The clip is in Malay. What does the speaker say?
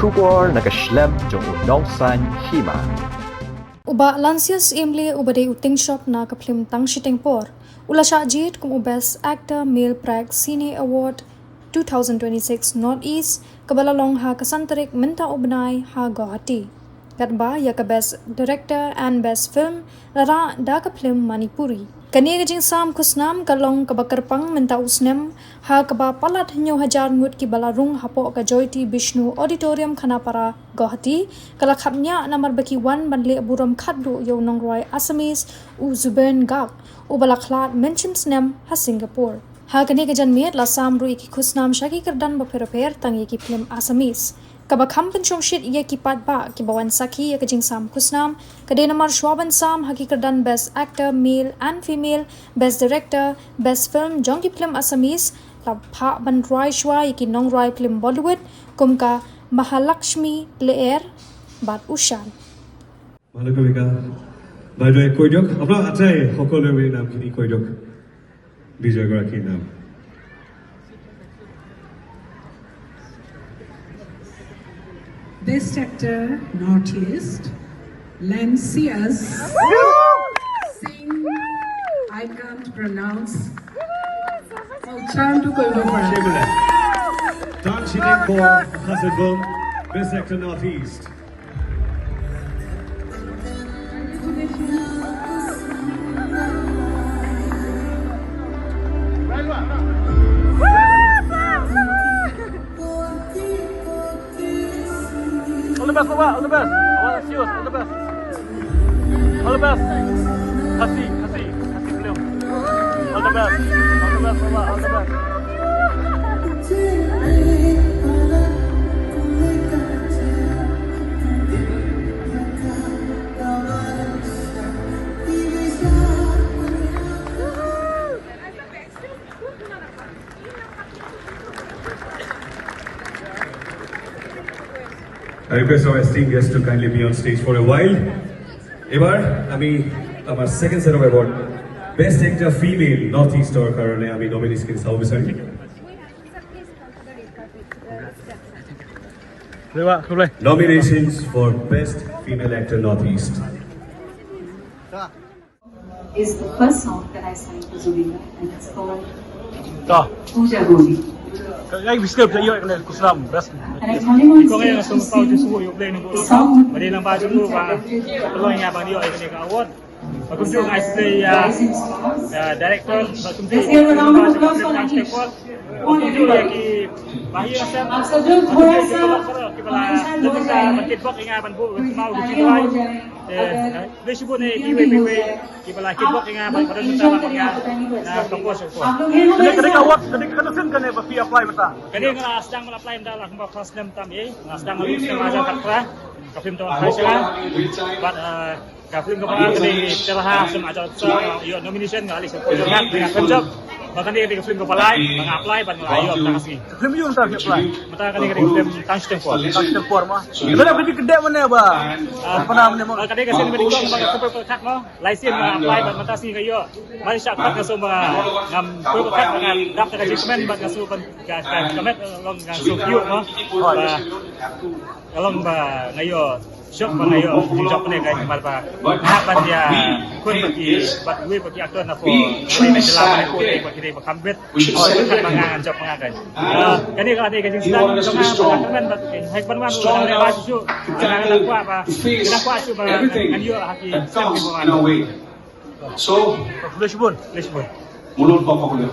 Shubor nakaslem jong unong san Hima. Uba Lansius Syiemlieh ubade uting shop na kaplim tang shiteng por. Ula Shajit kum Best Actor Male Prag Cine Award 2026 Northeast kabalalong ha kasantarik menta ubnay ha Guwahati. Katba ya ka Best Director and Best Film lara da kaplim Manipuri. Kani gajing sam kusnam kalong kabakarpang menta usnem ha kaba palat nyo hajar ngut ki balarung hapo ka Joyti Bishnu Auditorium Khanapara Guwahati kalakhamnya namar baki wan banle buram khaddu yo nongroi Assamese u Zuben Gak u balaklat mentions nem ha Singapore. Ha kani gajan miet la sam rui ki kusnam shaki kerdan ba per tangi ki film Assamese. Kabakham penchong shit ye ki pat ba ki bawan saki ye kajing sam kusnam kade namar shwaban sam haki kerdan Best Actor Male and Female, Best Director, Best Film jong ki film Assamese la pha ban roi shwa ye ki nong roi film Bollywood kumka Mahalakshmi Leer bat ushan Malakovika বাইদেউ কৈ দিয়ক আপোনাৰ আটাই সকলোৰে নামখিনি কৈ দিয়ক বিজয়গৰাকীৰ নাম Best Actor Northeast, Lansius. Sing, I can't pronounce. Trying to go over. Syiemlieh. Cine for Hasselblom, Best Actor Northeast. All the best, Papa. All the best. I want to see you. All the best. All the best. Kasih beliau. All the best. All the best, Papa. All the best. I request our esteemed guests to kindly be on stage for a while. এবার আমি আমার second set of award best actor female north ইস্টৰ কাৰণে আমি নমিনেশ্যন চাব বিচাৰিম Nominations for Best Female Actor Northeast. Is the first song that I sang for Zubina, and it's called Dah. Puja Goli. Lagi bisa belajar kena kuslam best. And I only want Kau yang to langsung tahu tu semua you play ni. the song. Bagi nampak dulu bang. Kalau yang abang dia kena ke award. Aku juga I say Rising stars. director. Let's give a round of applause for Lanky. Aku juga lagi bahaya asam. Maksudnya थोड़ा सा Lebih besar makin bok ingat bantu mau dijual. Dia sebut ni PWPW kita lagi bok ingat pada kita ingat nah kompos semua. Kadang awak kadang sen kan apa apply mata. Kadang kalau sedang apply dah lah kumpa kelas 6 tam ye. Sedang lulus sama aja tak kerah. Kafim tahun saya but kafim kepala tadi cerah sama aja yo nomination kali sekolah dengan penjob. Bahkan dia kafim kepala apply ban melayu tak kasih. Film you tak apply. Mata kan dia film tangsh tempor mah. Bila pergi kedai mana ba? Apa namanya mah? Kadang kasih ni berikut bang super cut mah. License apply ban mata si kayo. Mari syak kat kaso ngam super cut ngam daftar judgement ban kaso ban kamet long kaso view mah. Kalau ngayo shop ngayo job ni kan malpa hapan dia kun bagi bat we bagi aktor na po ini dalam ko ay bagi dia kambet oh kan mangan job mangan kani kalau ada kajing sedang sama teman bat hai pan man ulang lewa susu jangan nak kuat apa nak kuat su ba ngayo haki sam di bawah So, Lisbon mulut pokok dia.